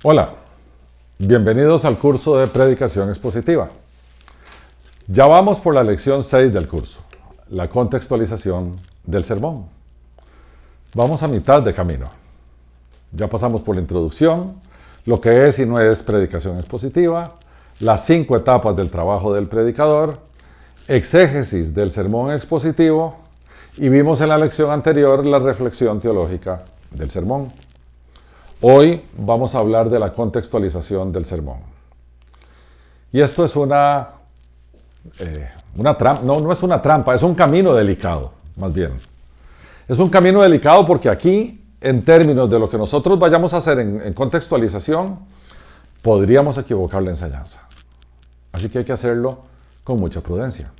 Hola, bienvenidos al curso de Predicación Expositiva. Ya vamos por la lección 6 del curso, la contextualización del sermón. Vamos a mitad de camino. Ya pasamos por la introducción, lo que es y no es predicación expositiva, las 5 etapas del trabajo del predicador, exégesis del sermón expositivo y vimos en la lección anterior la reflexión teológica del sermón. Hoy vamos a hablar de la contextualización del sermón. Y esto es una trampa, no es una trampa, es un camino delicado, más bien. Es un camino delicado porque aquí, en términos de lo que nosotros vayamos a hacer en contextualización, podríamos equivocar la enseñanza. Así que hay que hacerlo con mucha prudencia.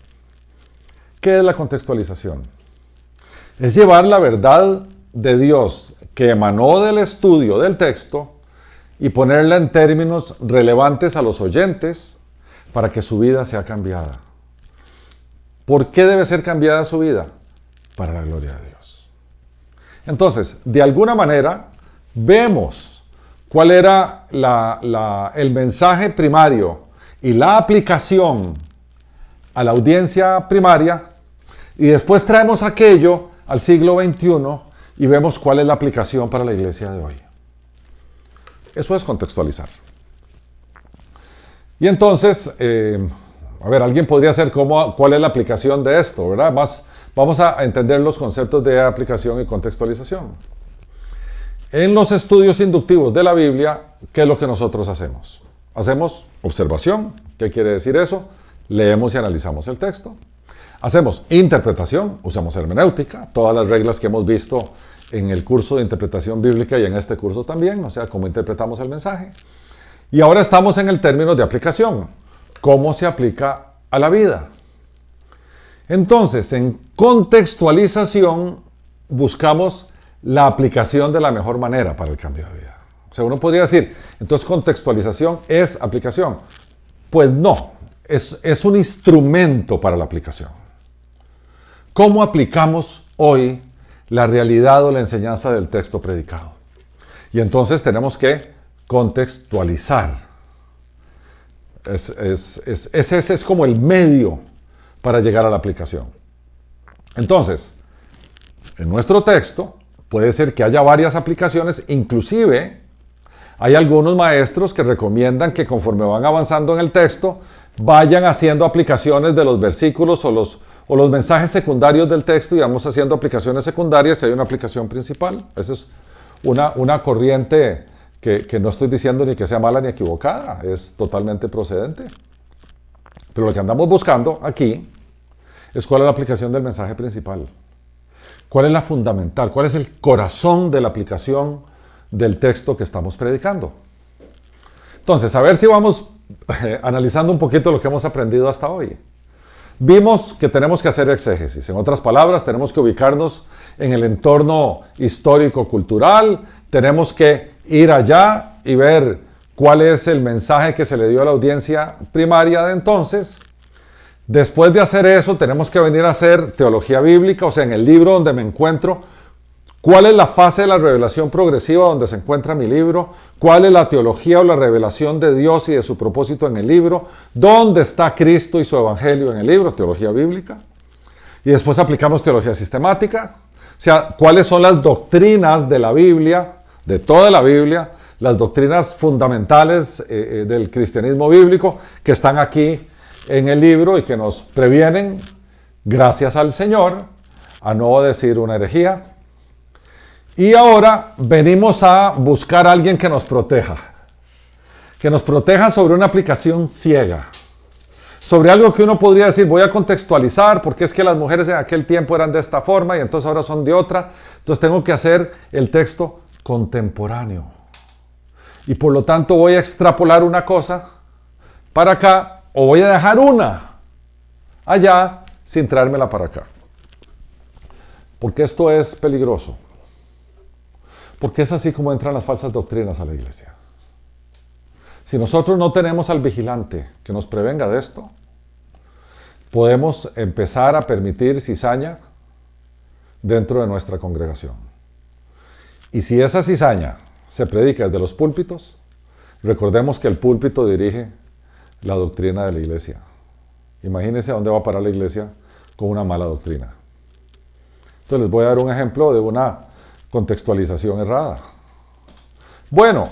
¿Qué es la contextualización? Es llevar la verdad de Dios que emanó del estudio del texto y ponerla en términos relevantes a los oyentes para que su vida sea cambiada. ¿Por qué debe ser cambiada su vida? Para la gloria de Dios. Entonces, de alguna manera, vemos cuál era el mensaje primario y la aplicación a la audiencia primaria, y después traemos aquello al siglo XXI y vemos cuál es la aplicación para la iglesia de hoy. Eso es contextualizar. Y entonces, alguien podría hacer cuál es la aplicación de esto, ¿verdad? Vamos a entender los conceptos de aplicación y contextualización. En los estudios inductivos de la Biblia, ¿qué es lo que nosotros hacemos? Hacemos observación. ¿Qué quiere decir eso? Leemos y analizamos el texto. Hacemos interpretación, usamos hermenéutica, todas las reglas que hemos visto en el curso de interpretación bíblica y en este curso también, o sea, cómo interpretamos el mensaje. Y ahora estamos en el término de aplicación, cómo se aplica a la vida. Entonces, en contextualización buscamos la aplicación de la mejor manera para el cambio de vida. O sea, uno podría decir, entonces contextualización es aplicación. Pues no, es un instrumento para la aplicación. ¿Cómo aplicamos hoy la realidad o la enseñanza del texto predicado? Y entonces tenemos que contextualizar. Ese es como el medio para llegar a la aplicación. Entonces, en nuestro texto puede ser que haya varias aplicaciones, inclusive hay algunos maestros que recomiendan que conforme van avanzando en el texto, vayan haciendo aplicaciones de los versículos o los mensajes secundarios del texto y vamos haciendo aplicaciones secundarias y hay una aplicación principal. Esa es una corriente que no estoy diciendo ni que sea mala ni equivocada, es totalmente procedente. Pero lo que andamos buscando aquí es cuál es la aplicación del mensaje principal. ¿Cuál es la fundamental? ¿Cuál es el corazón de la aplicación del texto que estamos predicando? Entonces, a ver si vamos analizando un poquito lo que hemos aprendido hasta hoy. Vimos que tenemos que hacer exégesis. En otras palabras, tenemos que ubicarnos en el entorno histórico-cultural. Tenemos que ir allá y ver cuál es el mensaje que se le dio a la audiencia primaria de entonces. Después de hacer eso, tenemos que venir a hacer teología bíblica, o sea, en el libro donde me encuentro, ¿cuál es la fase de la revelación progresiva donde se encuentra mi libro? ¿Cuál es la teología o la revelación de Dios y de su propósito en el libro? ¿Dónde está Cristo y su evangelio en el libro? Teología bíblica. Y después aplicamos teología sistemática. O sea, ¿cuáles son las doctrinas de la Biblia, de toda la Biblia, las doctrinas fundamentales del cristianismo bíblico que están aquí en el libro y que nos previenen, gracias al Señor, a no decir una herejía? Y ahora venimos a buscar a alguien que nos proteja sobre una aplicación ciega, sobre algo que uno podría decir, voy a contextualizar, porque es que las mujeres en aquel tiempo eran de esta forma y entonces ahora son de otra, entonces tengo que hacer el texto contemporáneo. Y por lo tanto voy a extrapolar una cosa para acá, o voy a dejar una allá sin traérmela para acá. Porque esto es peligroso. Porque es así como entran las falsas doctrinas a la iglesia. Si nosotros no tenemos al vigilante que nos prevenga de esto, podemos empezar a permitir cizaña dentro de nuestra congregación. Y si esa cizaña se predica desde los púlpitos, Recordemos que el púlpito dirige la doctrina de la iglesia. Imagínense a dónde va a parar la iglesia con una mala doctrina. Entonces les voy a dar un ejemplo de una contextualización errada. Bueno,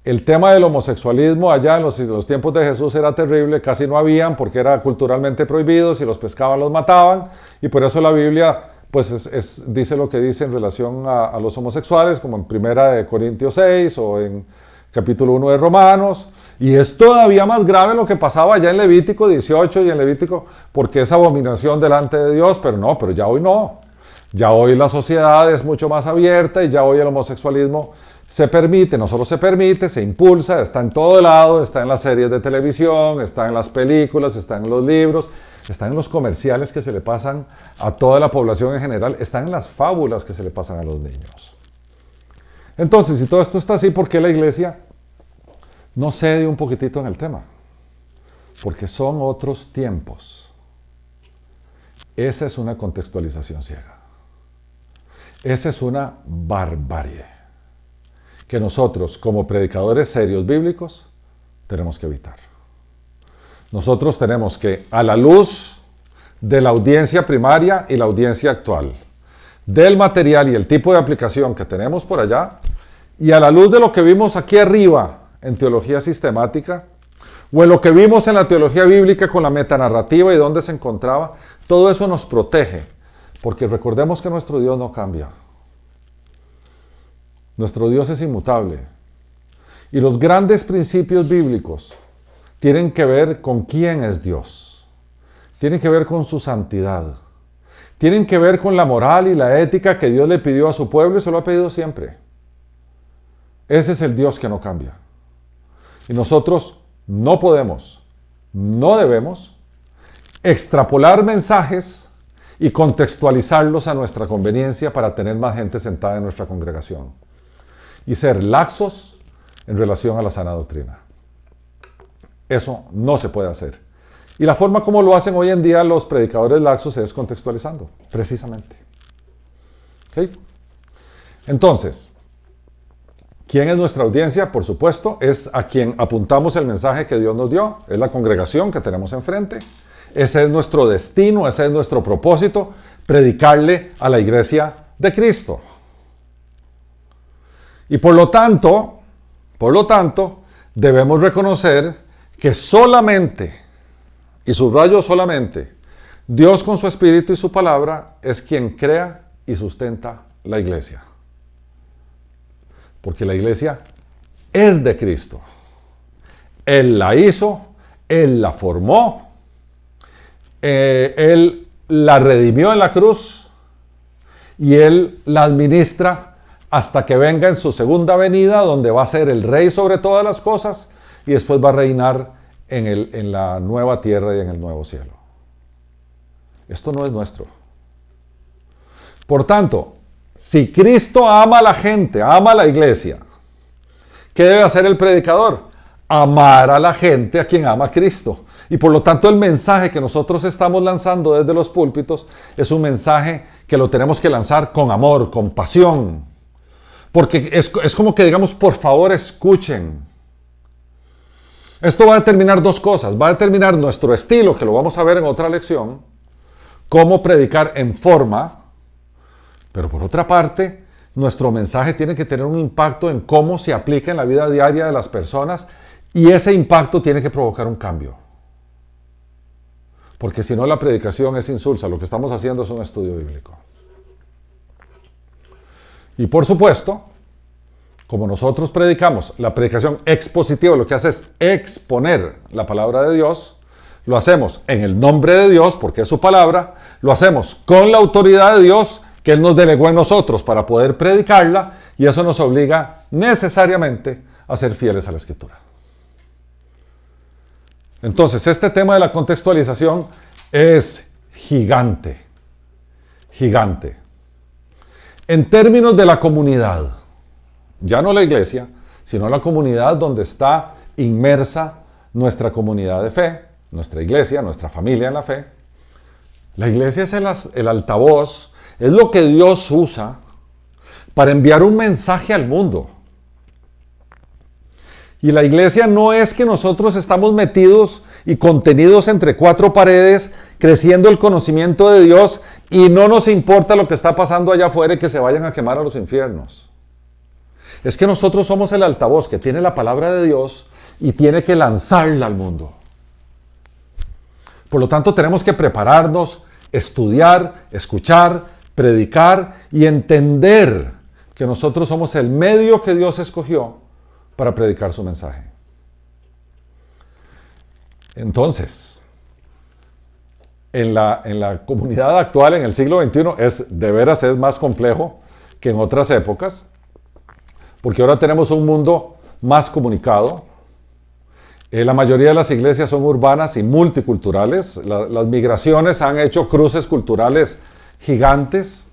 el tema del homosexualismo allá en los tiempos de Jesús era terrible, casi no habían porque era culturalmente prohibido, si los pescaban los mataban, y por eso la Biblia pues dice lo que dice en relación a los homosexuales, como en 1 Corintios 6 o en capítulo 1 de Romanos, y es todavía más grave lo que pasaba allá en Levítico 18 y en Levítico, porque es abominación delante de Dios, pero ya hoy no. Ya hoy la sociedad es mucho más abierta y ya hoy el homosexualismo se permite, no solo se permite, se impulsa, está en todo lado, está en las series de televisión, está en las películas, está en los libros, está en los comerciales que se le pasan a toda la población en general, está en las fábulas que se le pasan a los niños. Entonces, si todo esto está así, ¿por qué la iglesia no cede un poquitito en el tema? Porque son otros tiempos. Esa es una contextualización ciega. Esa es una barbarie que nosotros, como predicadores serios bíblicos, tenemos que evitar. Nosotros tenemos que, a la luz de la audiencia primaria y la audiencia actual, del material y el tipo de aplicación que tenemos por allá, y a la luz de lo que vimos aquí arriba en teología sistemática, o en lo que vimos en la teología bíblica con la metanarrativa y dónde se encontraba, todo eso nos protege. Porque recordemos que nuestro Dios no cambia. Nuestro Dios es inmutable. Y los grandes principios bíblicos tienen que ver con quién es Dios. Tienen que ver con su santidad. Tienen que ver con la moral y la ética que Dios le pidió a su pueblo y se lo ha pedido siempre. Ese es el Dios que no cambia. Y nosotros no podemos, no debemos extrapolar mensajes y contextualizarlos a nuestra conveniencia para tener más gente sentada en nuestra congregación y ser laxos en relación a la sana doctrina. Eso no se puede hacer. Y la forma como lo hacen hoy en día los predicadores laxos es contextualizando, precisamente. ¿Okay? Entonces, ¿quién es nuestra audiencia? Por supuesto, es a quien apuntamos el mensaje que Dios nos dio, es la congregación que tenemos enfrente. Ese es nuestro destino, ese es nuestro propósito, predicarle a la iglesia de Cristo. Y por lo tanto, debemos reconocer que solamente, y subrayo solamente, Dios con su Espíritu y su palabra es quien crea y sustenta la iglesia. Porque la iglesia es de Cristo. Él la hizo, Él la formó, Él la redimió en la cruz y Él la administra hasta que venga en su segunda venida, donde va a ser el rey sobre todas las cosas y después va a reinar en la nueva tierra y en el nuevo cielo. Esto no es nuestro. Por tanto, si Cristo ama a la gente, ama a la iglesia, ¿qué debe hacer el predicador? Amar a la gente a quien ama a Cristo. Y por lo tanto el mensaje que nosotros estamos lanzando desde los púlpitos es un mensaje que lo tenemos que lanzar con amor, con pasión. Porque es como que digamos, por favor escuchen. Esto va a determinar dos cosas. Va a determinar nuestro estilo, que lo vamos a ver en otra lección, cómo predicar en forma, pero por otra parte, nuestro mensaje tiene que tener un impacto en cómo se aplica en la vida diaria de las personas y ese impacto tiene que provocar un cambio. Porque si no, la predicación es insulsa. Lo que estamos haciendo es un estudio bíblico. Y por supuesto, como nosotros predicamos, la predicación expositiva lo que hace es exponer la palabra de Dios, lo hacemos en el nombre de Dios, porque es su palabra, lo hacemos con la autoridad de Dios que Él nos delegó en nosotros para poder predicarla, y eso nos obliga necesariamente a ser fieles a la Escritura. Entonces, este tema de la contextualización es gigante, gigante. En términos de la comunidad, ya no la iglesia, sino la comunidad donde está inmersa nuestra comunidad de fe, nuestra iglesia, nuestra familia en la fe. La iglesia es el altavoz, es lo que Dios usa para enviar un mensaje al mundo. Y la iglesia no es que nosotros estamos metidos y contenidos entre cuatro paredes, creciendo el conocimiento de Dios y no nos importa lo que está pasando allá afuera y que se vayan a quemar a los infiernos. Es que nosotros somos el altavoz que tiene la palabra de Dios y tiene que lanzarla al mundo. Por lo tanto, tenemos que prepararnos, estudiar, escuchar, predicar y entender que nosotros somos el medio que Dios escogió para predicar su mensaje. Entonces, en la comunidad actual, en el siglo XXI, de veras es más complejo que en otras épocas, porque ahora tenemos un mundo más comunicado. La mayoría de las iglesias son urbanas y multiculturales. Las migraciones han hecho cruces culturales gigantes.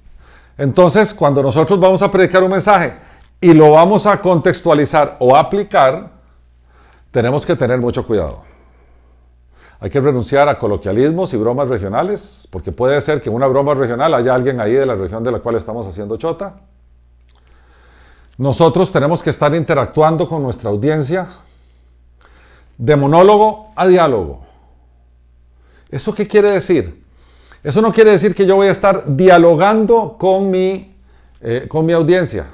Entonces, cuando nosotros vamos a predicar un mensaje y lo vamos a contextualizar o aplicar, tenemos que tener mucho cuidado. Hay que renunciar a coloquialismos y bromas regionales, porque puede ser que en una broma regional haya alguien ahí de la región de la cual estamos haciendo chota. Nosotros tenemos que estar interactuando con nuestra audiencia de monólogo a diálogo. ¿Eso qué quiere decir? Eso no quiere decir que yo voy a estar dialogando con mi audiencia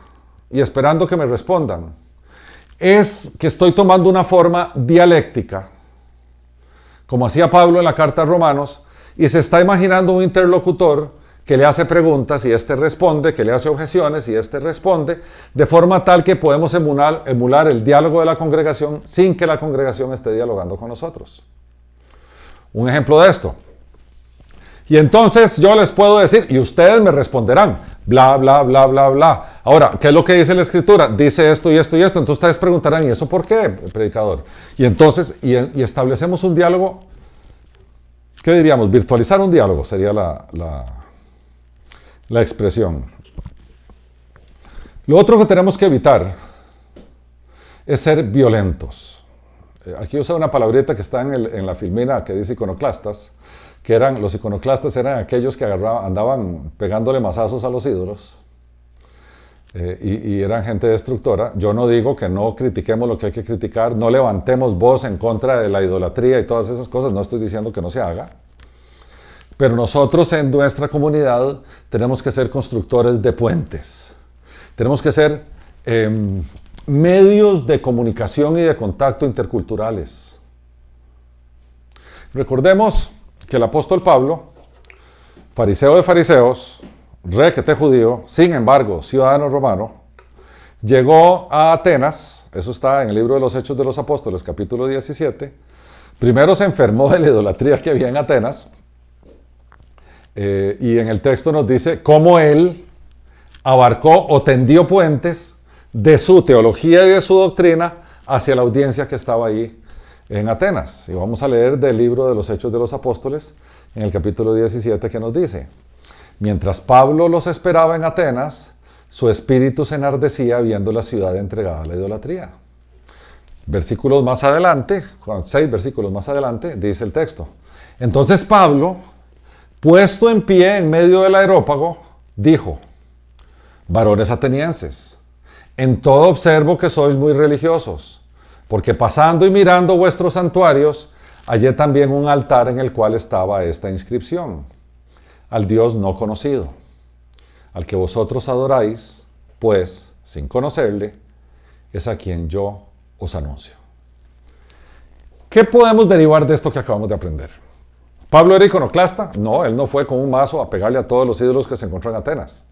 y esperando que me respondan. Es que estoy tomando una forma dialéctica, como hacía Pablo en la carta a Romanos, y se está imaginando un interlocutor que le hace preguntas y éste responde, que le hace objeciones y éste responde, de forma tal que podemos emular el diálogo de la congregación sin que la congregación esté dialogando con nosotros. Un ejemplo de esto. Y entonces yo les puedo decir, y ustedes me responderán, bla, bla, bla, bla, bla. Ahora, ¿qué es lo que dice la Escritura? Dice esto y esto y esto. Entonces ustedes preguntarán, ¿y eso por qué, predicador? Y entonces, y establecemos un diálogo, ¿qué diríamos? Virtualizar un diálogo sería la expresión. Lo otro que tenemos que evitar es ser violentos. Aquí usa una palabrita que está en la filmina que dice iconoclastas, que los iconoclastas eran aquellos que andaban pegándole mazazos a los ídolos y eran gente destructora. Yo no digo que no critiquemos lo que hay que criticar, no levantemos voz en contra de la idolatría y todas esas cosas, no estoy diciendo que no se haga. Pero nosotros en nuestra comunidad tenemos que ser constructores de puentes. Tenemos que ser medios de comunicación y de contacto interculturales. Recordemos que el apóstol Pablo, fariseo de fariseos, requete judío, sin embargo, ciudadano romano, llegó a Atenas, eso está en el libro de los Hechos de los Apóstoles, capítulo 17. Primero se enfermó de la idolatría que había en Atenas, y en el texto nos dice cómo él abarcó o tendió puentes de su teología y de su doctrina hacia la audiencia que estaba ahí en Atenas. Y vamos a leer del libro de los Hechos de los Apóstoles, en el capítulo 17, que nos dice: mientras Pablo los esperaba en Atenas, su espíritu se enardecía viendo la ciudad entregada a la idolatría. Versículos más adelante, 6 versículos más adelante, dice el texto: entonces Pablo, puesto en pie en medio del areópago, dijo: varones atenienses, en todo observo que sois muy religiosos, porque pasando y mirando vuestros santuarios, hallé también un altar en el cual estaba esta inscripción: al Dios no conocido, al que vosotros adoráis, pues, sin conocerle, es a quien yo os anuncio. ¿Qué podemos derivar de esto que acabamos de aprender? ¿Pablo era iconoclasta? No, él no fue con un mazo a pegarle a todos los ídolos que se encontró en Atenas.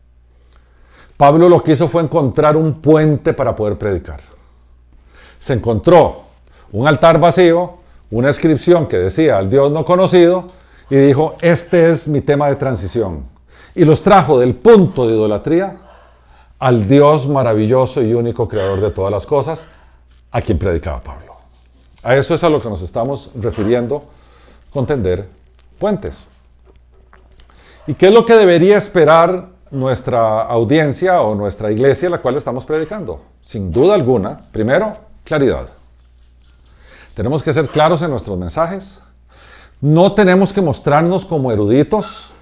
Pablo lo que hizo fue encontrar un puente para poder predicar. Se encontró un altar vacío, una inscripción que decía al Dios no conocido, y dijo: este es mi tema de transición. Y los trajo del punto de idolatría al Dios maravilloso y único creador de todas las cosas, a quien predicaba Pablo. A eso es a lo que nos estamos refiriendo con tender puentes. ¿Y qué es lo que debería esperar nuestra audiencia o nuestra iglesia a la cual estamos predicando? Sin duda alguna, primero, claridad. Tenemos que ser claros en nuestros mensajes. No tenemos que mostrarnos como eruditos,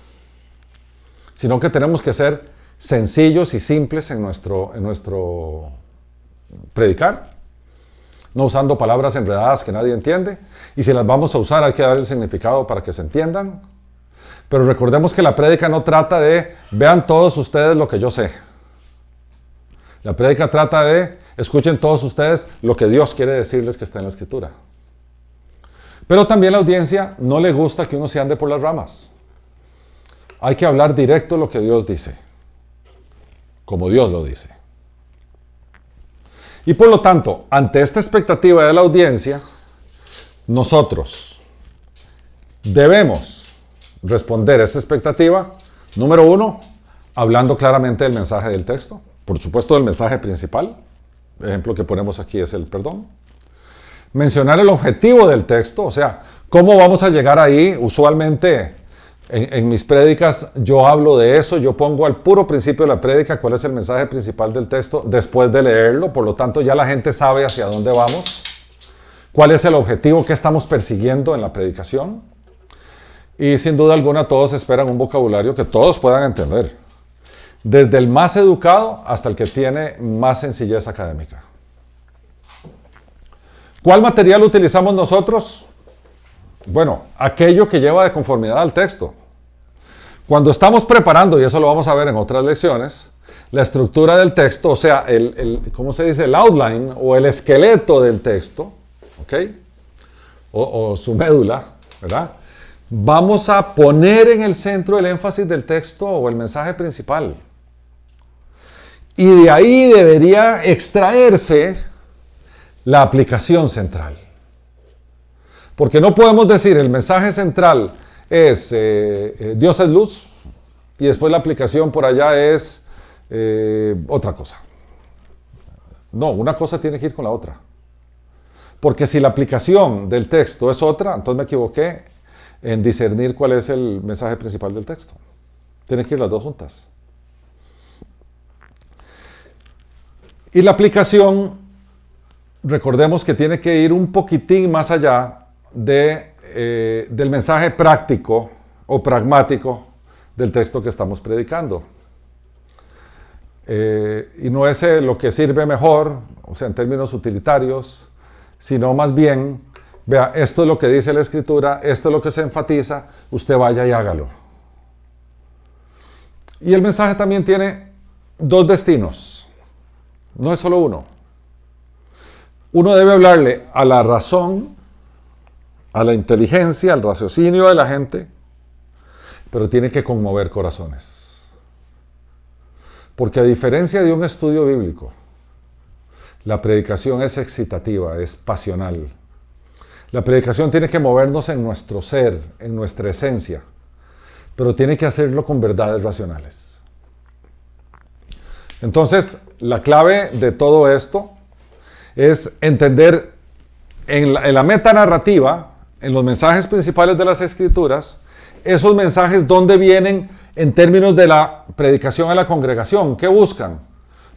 sino que tenemos que ser sencillos y simples en nuestro predicar. no usando palabras enredadas que nadie entiende. Y si las vamos a usar hay que dar el significado para que se entiendan. Pero recordemos que la prédica no trata de, vean todos ustedes lo que yo sé. La prédica trata de, escuchen todos ustedes lo que Dios quiere decirles que está en la Escritura. Pero también a la audiencia no le gusta que uno se ande por las ramas. Hay que hablar directo lo que Dios dice, como Dios lo dice. Y por lo tanto, ante esta expectativa de la audiencia, nosotros debemos responder a esta expectativa, número 1, hablando claramente del mensaje del texto, por supuesto del mensaje principal. El ejemplo que ponemos aquí es el perdón. Mencionar el objetivo del texto, o sea, cómo vamos a llegar ahí. Usualmente en mis prédicas yo hablo de eso, yo pongo al puro principio de la prédica cuál es el mensaje principal del texto después de leerlo, por lo tanto ya la gente sabe hacia dónde vamos, cuál es el objetivo que estamos persiguiendo en la predicación. Y sin duda alguna todos esperan un vocabulario que todos puedan entender, desde el más educado hasta el que tiene más sencillez académica. ¿Cuál material utilizamos nosotros? Bueno, aquello que lleva de conformidad al texto. Cuando estamos preparando, y eso lo vamos a ver en otras lecciones, la estructura del texto, o sea, ¿cómo se dice? El outline o el esqueleto del texto, ¿ok? O su médula, ¿verdad? Vamos a poner en el centro el énfasis del texto o el mensaje principal. Y de ahí debería extraerse la aplicación central. Porque no podemos decir el mensaje central es Dios es luz y después la aplicación por allá es otra cosa. No, una cosa tiene que ir con la otra. Porque si la aplicación del texto es otra, entonces me equivoqué en discernir cuál es el mensaje principal del texto. Tienen que ir las dos juntas. Y la aplicación, recordemos que tiene que ir un poquitín más allá del mensaje práctico o pragmático del texto que estamos predicando. Y no es lo que sirve mejor, o sea, en términos utilitarios, sino más bien, vea, esto es lo que dice la Escritura, esto es lo que se enfatiza, usted vaya y hágalo. Y el mensaje también tiene dos destinos, no es solo uno. Uno debe hablarle a la razón, a la inteligencia, al raciocinio de la gente, pero tiene que conmover corazones. Porque a diferencia de un estudio bíblico, la predicación es excitativa, es pasional. La predicación tiene que movernos en nuestro ser, en nuestra esencia, pero tiene que hacerlo con verdades racionales. Entonces, la clave de todo esto es entender en la metanarrativa, en los mensajes principales de las Escrituras, esos mensajes dónde vienen en términos de la predicación a la congregación. ¿Qué buscan?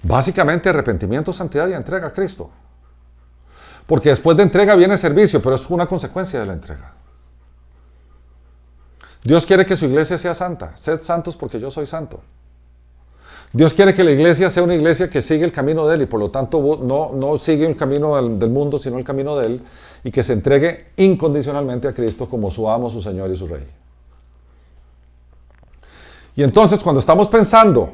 Básicamente arrepentimiento, santidad y entrega a Cristo. Porque después de entrega viene servicio, pero es una consecuencia de la entrega. Dios quiere que su iglesia sea santa. Sed santos porque yo soy santo. Dios quiere que la iglesia sea una iglesia que sigue el camino de Él y por lo tanto no sigue el camino del mundo, sino el camino de Él, y que se entregue incondicionalmente a Cristo como su amo, su Señor y su Rey. Y entonces cuando estamos pensando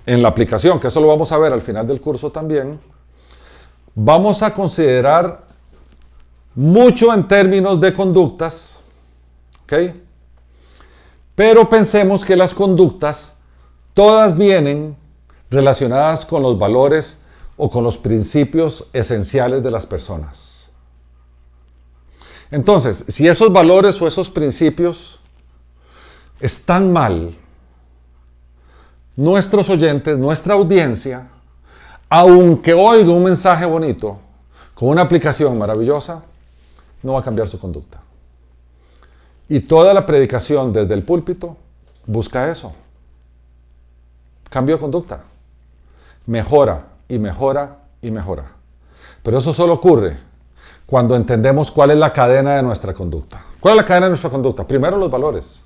en la aplicación, que eso lo vamos a ver al final del curso también, vamos a considerar mucho en términos de conductas, ¿ok? Pero pensemos que las conductas todas vienen relacionadas con los valores o con los principios esenciales de las personas. Entonces, si esos valores o esos principios están mal, nuestros oyentes, nuestra audiencia, aunque oiga un mensaje bonito, con una aplicación maravillosa, no va a cambiar su conducta. Y toda la predicación desde el púlpito busca eso. Cambio de conducta. Mejora y mejora y mejora. Pero eso solo ocurre cuando entendemos cuál es la cadena de nuestra conducta. ¿Cuál es la cadena de nuestra conducta? Primero, los valores.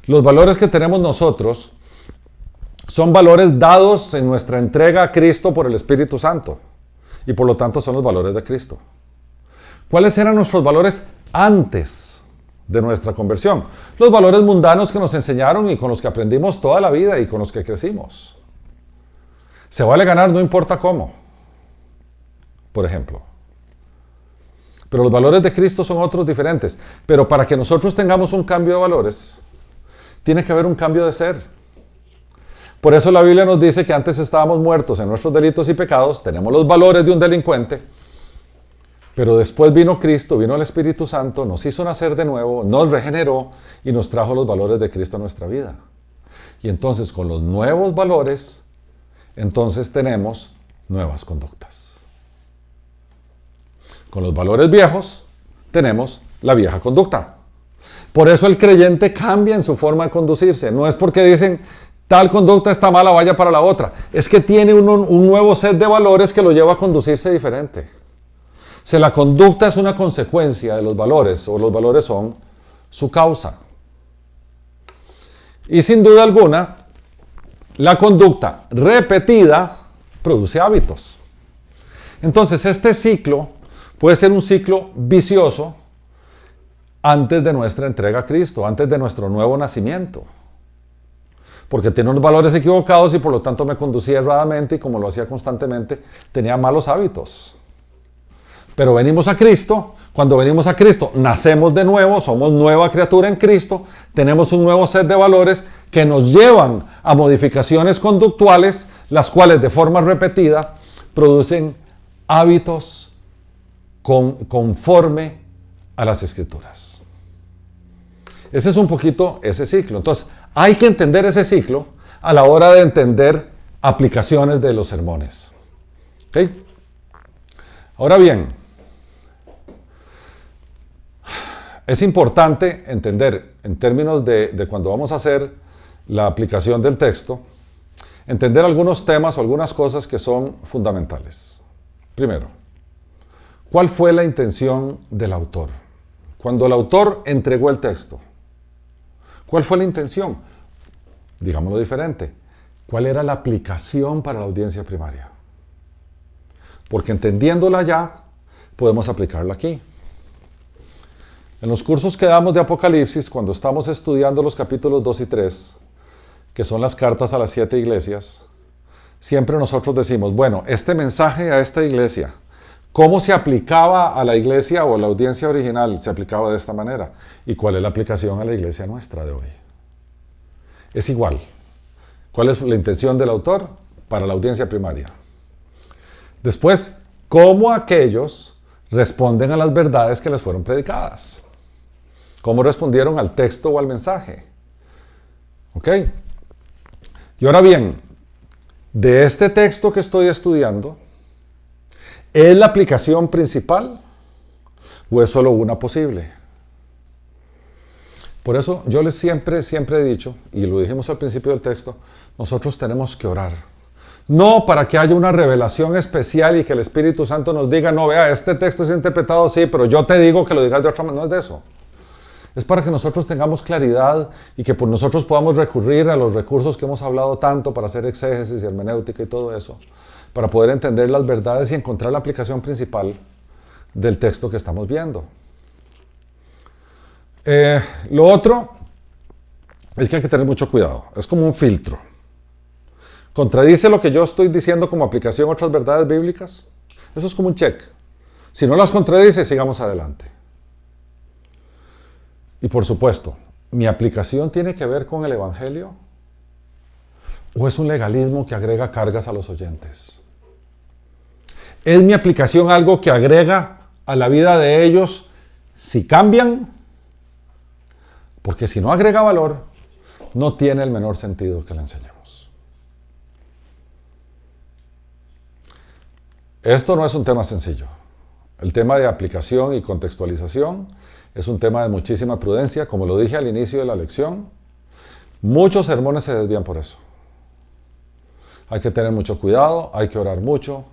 Los valores que tenemos nosotros son valores dados en nuestra entrega a Cristo por el Espíritu Santo. Y por lo tanto son los valores de Cristo. ¿Cuáles eran nuestros valores antes de nuestra conversión? Los valores mundanos que nos enseñaron y con los que aprendimos toda la vida y con los que crecimos. Se vale ganar no importa cómo, por ejemplo. Pero los valores de Cristo son otros diferentes. Pero para que nosotros tengamos un cambio de valores, tiene que haber un cambio de ser. Por eso la Biblia nos dice que antes estábamos muertos en nuestros delitos y pecados, tenemos los valores de un delincuente, pero después vino Cristo, vino el Espíritu Santo, nos hizo nacer de nuevo, nos regeneró y nos trajo los valores de Cristo a nuestra vida. Y entonces con los nuevos valores, entonces tenemos nuevas conductas. Con los valores viejos, tenemos la vieja conducta. Por eso el creyente cambia en su forma de conducirse. No es porque dicen, tal conducta está mala, vaya para la otra. Es que tiene un nuevo set de valores que lo lleva a conducirse diferente. Si la conducta es una consecuencia de los valores, o los valores son su causa. Y sin duda alguna, la conducta repetida produce hábitos. Entonces, este ciclo puede ser un ciclo vicioso antes de nuestra entrega a Cristo, antes de nuestro nuevo nacimiento. Porque tenía unos valores equivocados y por lo tanto me conducía erradamente y como lo hacía constantemente, tenía malos hábitos. Pero venimos a Cristo, cuando venimos a Cristo, nacemos de nuevo, somos nueva criatura en Cristo, tenemos un nuevo set de valores que nos llevan a modificaciones conductuales, las cuales de forma repetida producen hábitos conforme a las Escrituras. Ese es un poquito ese ciclo. Entonces, hay que entender ese ciclo a la hora de entender aplicaciones de los sermones. ¿Ok? Ahora bien, es importante entender, en términos de cuando vamos a hacer la aplicación del texto, entender algunos temas o algunas cosas que son fundamentales. Primero, ¿cuál fue la intención del autor? Cuando el autor entregó el texto, ¿cuál fue la intención? Digámoslo diferente. ¿Cuál era la aplicación para la audiencia primaria? Porque entendiéndola ya, podemos aplicarla aquí. En los cursos que damos de Apocalipsis, cuando estamos estudiando los capítulos 2 y 3, que son las cartas a las 7 iglesias, siempre nosotros decimos, bueno, este mensaje a esta iglesia, ¿cómo se aplicaba a la iglesia o a la audiencia original? Se aplicaba de esta manera. ¿Y cuál es la aplicación a la iglesia nuestra de hoy? Es igual. ¿Cuál es la intención del autor? Para la audiencia primaria. Después, ¿cómo aquellos responden a las verdades que les fueron predicadas? ¿Cómo respondieron al texto o al mensaje? ¿Ok? Y ahora bien, de este texto que estoy estudiando, ¿es la aplicación principal o es solo una posible? Por eso yo les siempre he dicho, y lo dijimos al principio del texto, nosotros tenemos que orar. No para que haya una revelación especial y que el Espíritu Santo nos diga, no, vea, este texto es interpretado así, pero yo te digo que lo digas de otra manera. No es de eso. Es para que nosotros tengamos claridad y que por nosotros podamos recurrir a los recursos que hemos hablado tanto para hacer exégesis y hermenéutica y todo eso, para poder entender las verdades y encontrar la aplicación principal del texto que estamos viendo. Lo otro es que hay que tener mucho cuidado. Es como un filtro. ¿Contradice lo que yo estoy diciendo como aplicación a otras verdades bíblicas? Eso es como un check. Si no las contradice, sigamos adelante. Y por supuesto, ¿mi aplicación tiene que ver con el Evangelio? ¿O es un legalismo que agrega cargas a los oyentes? ¿Es mi aplicación algo que agrega a la vida de ellos si cambian? Porque si no agrega valor, no tiene el menor sentido que le enseñemos. Esto no es un tema sencillo. El tema de aplicación y contextualización es un tema de muchísima prudencia. Como lo dije al inicio de la lección, muchos sermones se desvían por eso. Hay que tener mucho cuidado, hay que orar mucho,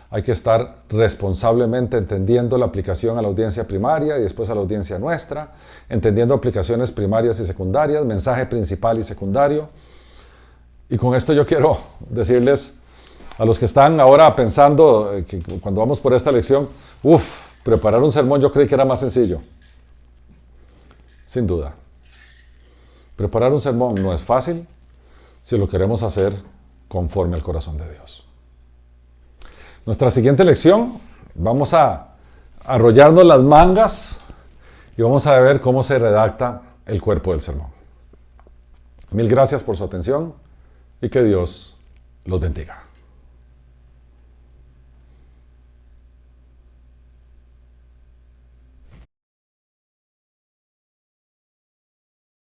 hay que estar responsablemente entendiendo la aplicación a la audiencia primaria y después a la audiencia nuestra, entendiendo aplicaciones primarias y secundarias, mensaje principal y secundario. Y con esto yo quiero decirles a los que están ahora pensando que cuando vamos por esta lección, Preparar un sermón yo creí que era más sencillo. Sin duda. Preparar un sermón no es fácil si lo queremos hacer conforme al corazón de Dios. Nuestra siguiente lección, vamos a arrollarnos las mangas y vamos a ver cómo se redacta el cuerpo del sermón. Mil gracias por su atención y que Dios los bendiga.